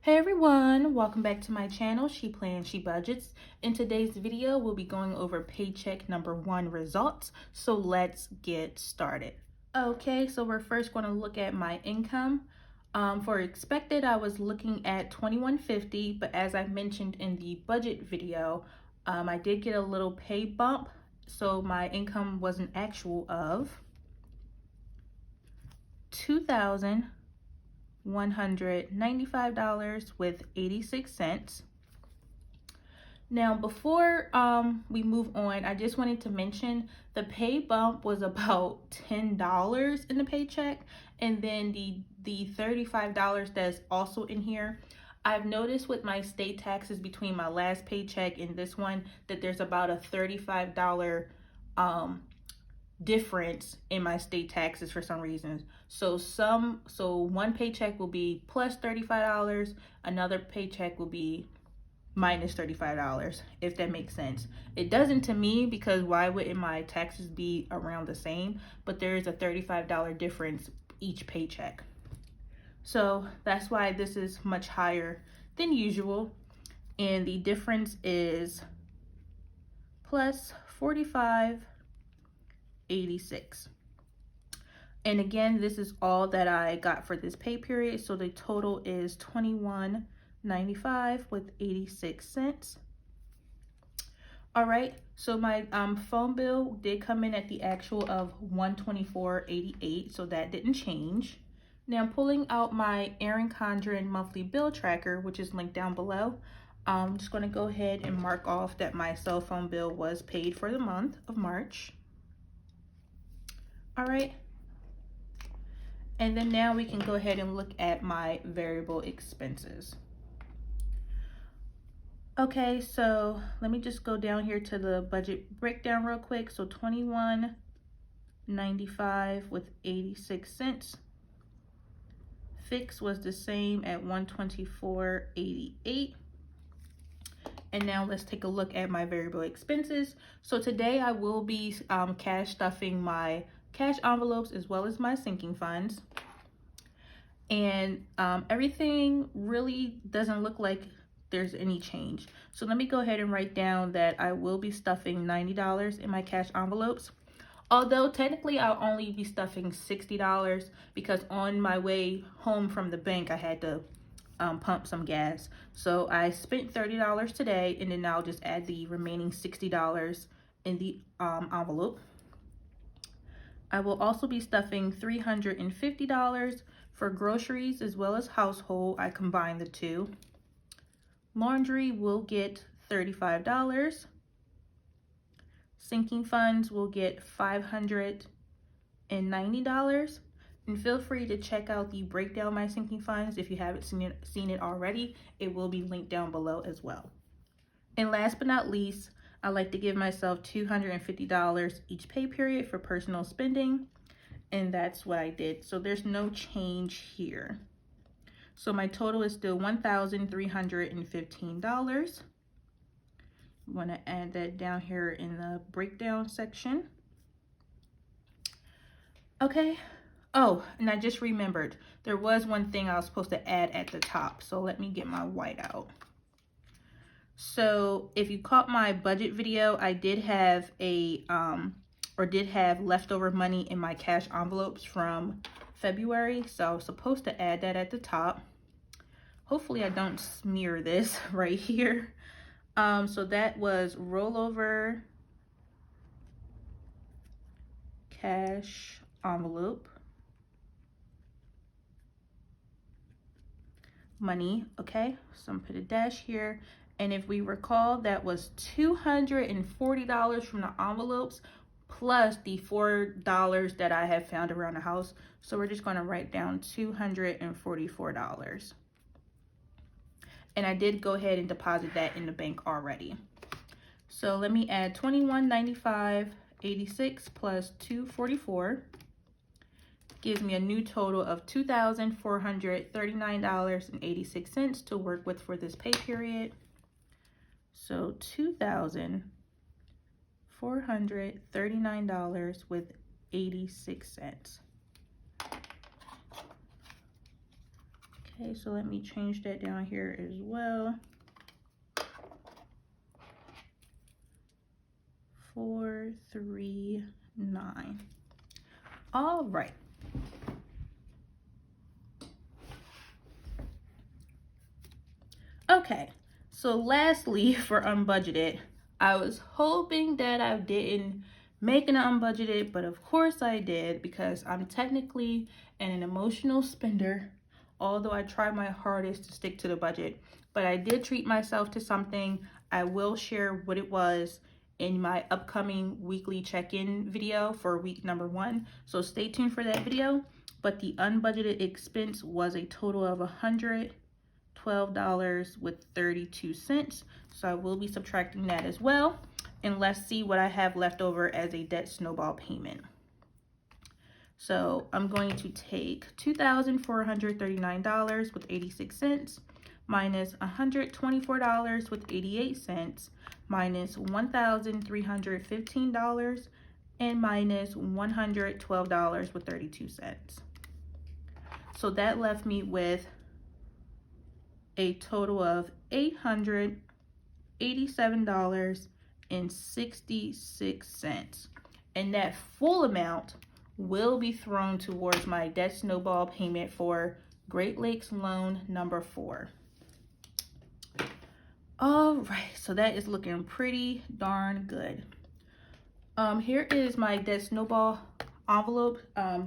Hey everyone, welcome back to my channel, She Plans, She Budgets. In today's video, we'll be going over paycheck number 1 results. So let's get started. Okay, so we're first going to look at my income. For expected, I was looking at $21.50, but as I mentioned in the budget video, I did get a little pay bump. So my income was an actual of $2,195.86. Now, before we move on, I just wanted to mention the pay bump was about $10 in the paycheck, and then the $35 that's also in here. I've noticed with my state taxes between my last paycheck and this one that there's about a $35 difference in my state taxes for some reason. So one paycheck will be plus $35, another paycheck will be minus $35, if that makes sense. It doesn't to me, because why wouldn't my taxes be around the same? But there is a $35 difference each paycheck. So that's why this is much higher than usual. And the difference is plus $45.86. And again, this is all that I got for this pay period. So the total is $21.95.86. All right, so my phone bill did come in at the actual of $124.88, so that didn't change. Now I'm pulling out my Erin Condren monthly bill tracker, which is linked down below. I'm just going to go ahead and mark off that my cell phone bill was paid for the month of March. All right. And then now we can go ahead and look at my variable expenses. Okay, so let me just go down here to the budget breakdown real quick. So $21.95.86. Fix was the same at $124.88. And now let's take a look at my variable expenses. So today I will be cash stuffing my cash envelopes as well as my sinking funds. And everything really doesn't look like there's any change. So let me go ahead and write down that I will be stuffing $90 in my cash envelopes. Although technically I'll only be stuffing $60 because on my way home from the bank I had to pump some gas. So I spent $30 today, and then I'll just add the remaining $60 in the envelope. I will also be stuffing $350 for groceries as well as household. I combine the two. Laundry will get $35. Sinking funds will get $590. And feel free to check out the breakdown of my sinking funds if you haven't seen it already. It will be linked down below as well. And last but not least, I like to give myself $250 each pay period for personal spending. And that's what I did. So there's no change here. So my total is still $1,315. I'm going to add that down here in the breakdown section. Okay. Oh, and I just remembered there was one thing I was supposed to add at the top. So let me get my white out. So if you caught my budget video, I did have leftover money in my cash envelopes from February. So I was supposed to add that at the top. Hopefully I don't smear this right here. So that was rollover cash envelope money. Okay, so I'm gonna put a dash here. And if we recall, that was $240 from the envelopes plus the $4 that I have found around the house. So we're just going to write down $244. And I did go ahead and deposit that in the bank already. So let me add $21.95.86 plus $244. Gives me a new total of $2,439.86 to work with for this pay period. So $2,439.86. Okay, so let me change that down here as well. 439. All right. Okay, so lastly, for unbudgeted, I was hoping that I didn't make an unbudgeted, but of course I did, because I'm technically an emotional spender, although I try my hardest to stick to the budget. But I did treat myself to something. I will share what it was in my upcoming weekly check-in video for week number 1, so stay tuned for that video. But the unbudgeted expense was a total of $112.32, so I will be subtracting that as well. And let's see what I have left over as a debt snowball payment. So I'm going to take $2,439.86 minus $124.88 minus $1,315 and minus $112.32. So that left me with a total of $887.66. And that full amount will be thrown towards my debt snowball payment for Great Lakes loan number 4. All right, so that is looking pretty darn good. Here is my debt snowball envelope.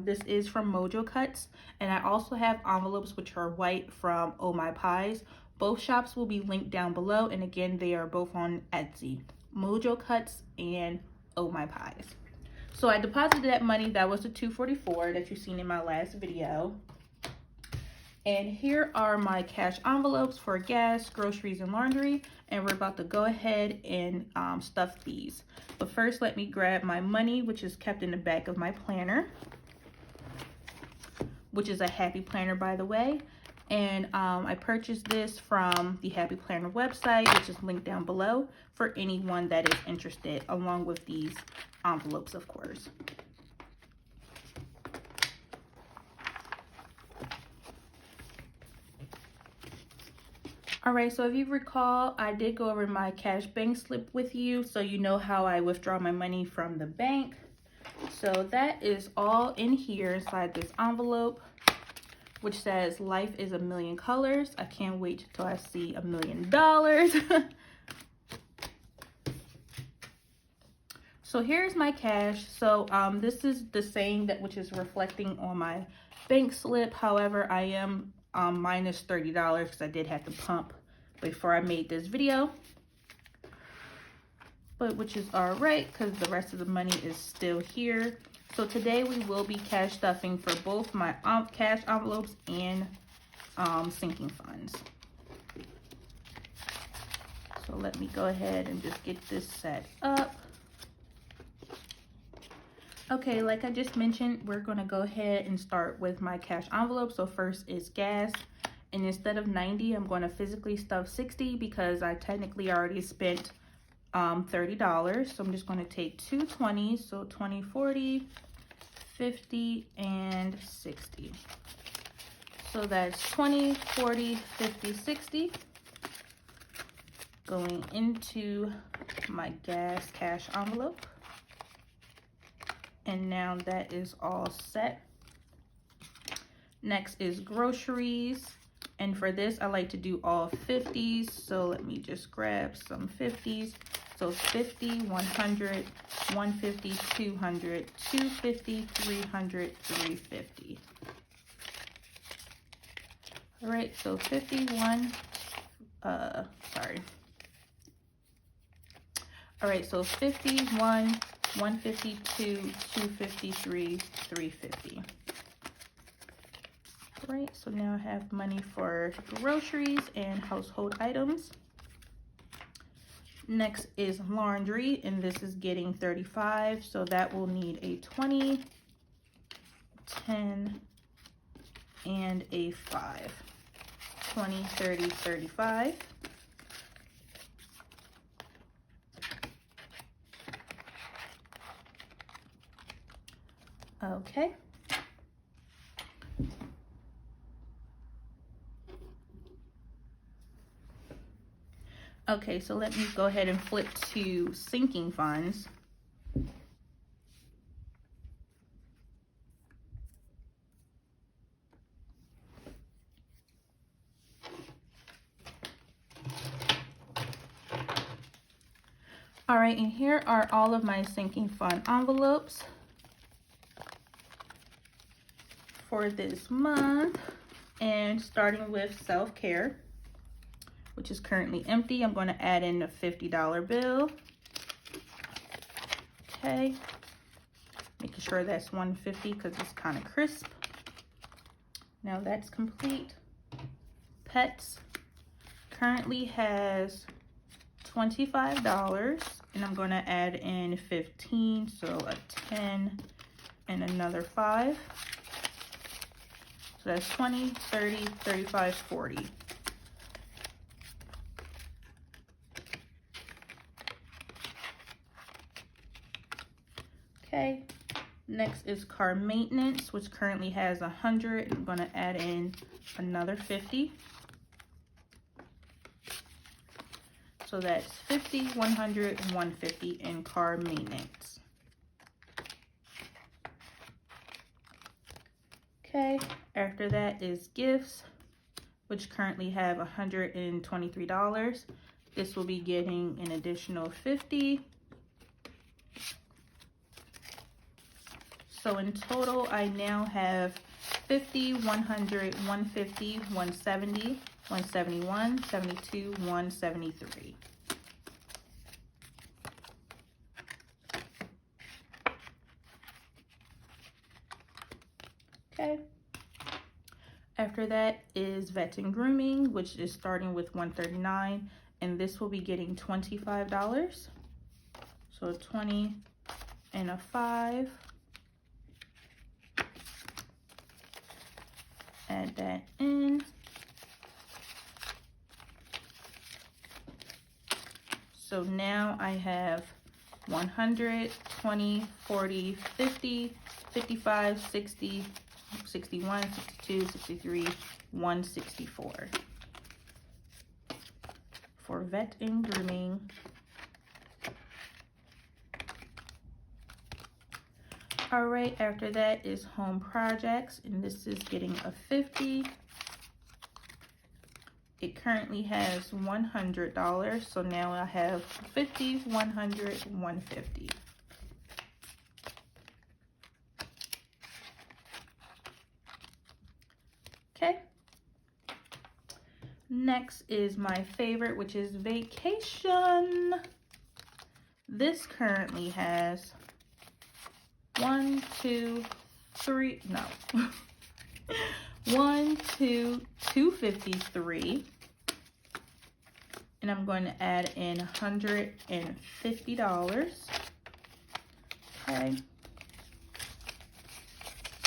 This is from Mojo Cuts, and I also have envelopes which are white from Oh My Pies. Both shops will be linked down below, and again, they are both on Etsy. Mojo Cuts and Oh My Pies. So I deposited that money. That was the $244 that you've seen in my last video. And here are my cash envelopes for gas, groceries, and laundry. And we're about to go ahead and stuff these. But first, let me grab my money, which is kept in the back of my planner, which is a Happy Planner, by the way. And I purchased this from the Happy Planner website, which is linked down below for anyone that is interested, along with these envelopes, of course. All right, so if you recall, I did go over my cash bank slip with you, so you know how I withdraw my money from the bank. So that is all in here inside this envelope, which says life is a million colors. I can't wait till I see $1 million. So here's my cash. So this is the same that which is reflecting on my bank slip. However, I am minus $30 because I did have to pump before I made this video. But which is all right because the rest of the money is still here. So today we will be cash stuffing for both my cash envelopes and sinking funds. So let me go ahead and just get this set up. Okay, like I just mentioned, we're gonna go ahead and start with my cash envelope. So first is gas, and instead of 90, I'm gonna physically stuff 60 because I technically already spent $30. So I'm just gonna take two 20s, so 20, 40, 50, and 60. So that's 20, 40, 50, 60 going into my gas cash envelope. And now that is all set. Next is groceries. And for this, I like to do all 50s. So let me just grab some 50s. So 50, 100, 150, 200, 250, 300, 350. All right, so 51, sorry. All right, so 51, 152, 253, 350. All right, so now I have money for groceries and household items. Next is laundry, and this is getting 35, so that will need a 20, 10, and a 5. 20, 30, 35. Okay. Okay, so let me go ahead and flip to sinking funds. All right, and here are all of my sinking fund envelopes for this month. And starting with self-care, which is currently empty, I'm going to add in a $50 bill. Okay, making sure that's 150 because it's kind of crisp. Now that's complete. Pets currently has $25, and I'm going to add in 15, so a 10 and another 5. So that's 20, 30, 35, 40. Okay, next is car maintenance, which currently has 100. I'm going to add in another 50. So that's 50, 100, and 150 in car maintenance. Okay, after that is gifts, which currently have $123. This will be getting an additional 50. So in total, I now have 50, 100, 150, 170, 171, 72, 173. Okay. After that is vets and grooming, which is starting with $139, and this will be getting $25. So 20 and a 5. Add that in. So now I have 100, 20, 40, 50, 55, 60, 61, 62, 63, 164 for vet and grooming. All right, after that is home projects, and this is getting a 50. It currently has $100, so now I have 50, 100, 150. Okay. Next is my favorite, which is vacation. This currently has 1, 2, 3, no. 1, 2, 253. And I'm going to add in $150. Okay.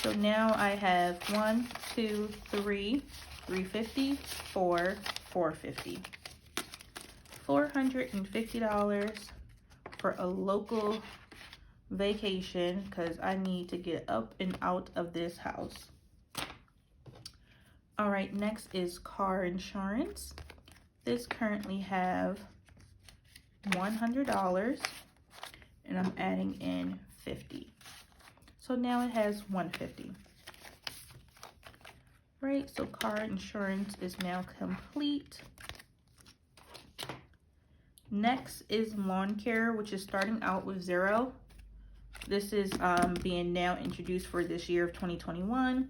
So now I have 1, 2, 3, 350, 4, 450. $450 for a local vacation because I need to get up and out of this house. All right, next is car insurance. This currently have $100, and I'm adding in 50. So now it has 150. Right, so car insurance is now complete. Next is lawn care, which is starting out with $0. This is being now introduced for this year of 2021.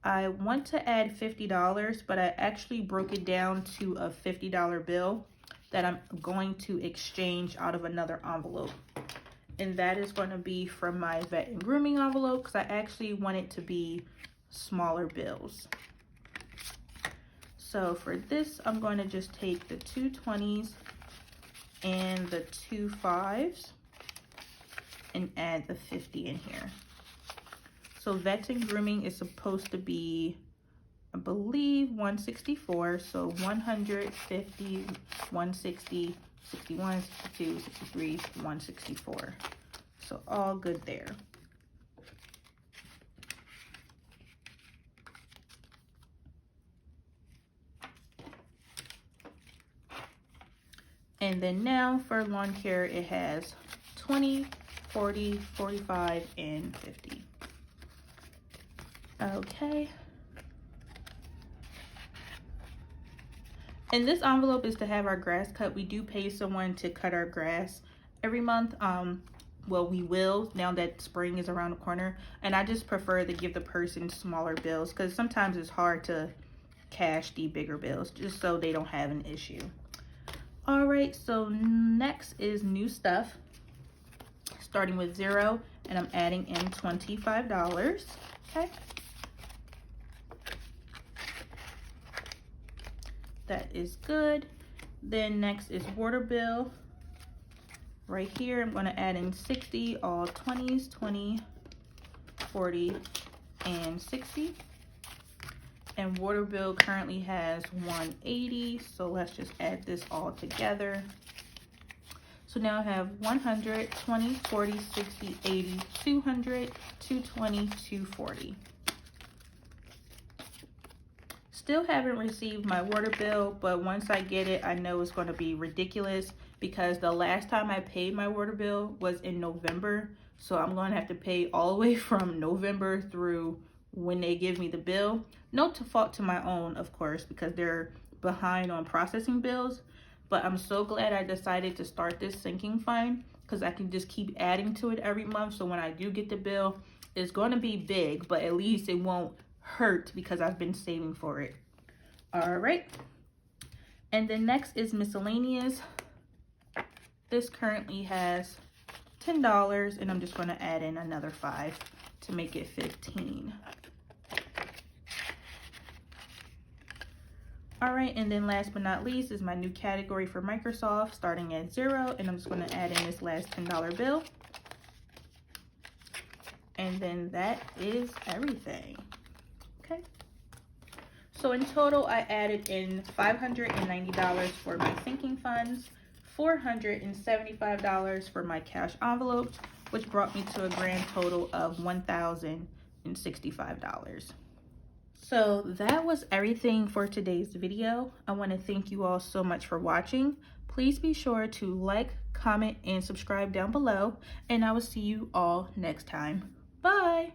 I want to add $50, but I actually broke it down to a $50 bill that I'm going to exchange out of another envelope. And that is going to be from my vet and grooming envelope because I actually want it to be smaller bills. So for this, I'm going to just take the 2 20s and the 2 5s and add the 50 in here. So vets and grooming is supposed to be, I believe, 164. So 150, 160, 61, 62, 63, 164. So all good there. And then now for lawn care, it has 20, 40, 45, and 50. Okay. And this envelope is to have our grass cut. We do pay someone to cut our grass every month. Well, we will now that spring is around the corner. And I just prefer to give the person smaller bills because sometimes it's hard to cash the bigger bills just so they don't have an issue. All right, so next is new stuff. Starting with 0, and I'm adding in $25. Okay. That is good. Then next is water bill. Right here, I'm going to add in 60, all 20s, 20, 40, and 60. And water bill currently has 180, so let's just add this all together. So now I have 100, 20, 40, 60, 80, 200, 220, 240. Still haven't received my water bill, but once I get it, I know it's going to be ridiculous because the last time I paid my water bill was in November. So I'm going to have to pay all the way from November through when they give me the bill. No fault to my own, of course, because they're behind on processing bills. But I'm so glad I decided to start this sinking fund because I can just keep adding to it every month. So when I do get the bill, it's going to be big, but at least it won't hurt because I've been saving for it. All right. And then next is miscellaneous. This currently has $10, and I'm just going to add in another 5 to make it 15. All right, and then last but not least is my new category for Microsoft, starting at 0, and I'm just going to add in this last $10 bill. And then that is everything. Okay. So in total, I added in $590 for my sinking funds, $475 for my cash envelopes, which brought me to a grand total of $1,065. So that was everything for today's video. I want to thank you all so much for watching. Please be sure to like, comment, and subscribe down below, and I will see you all next time. Bye!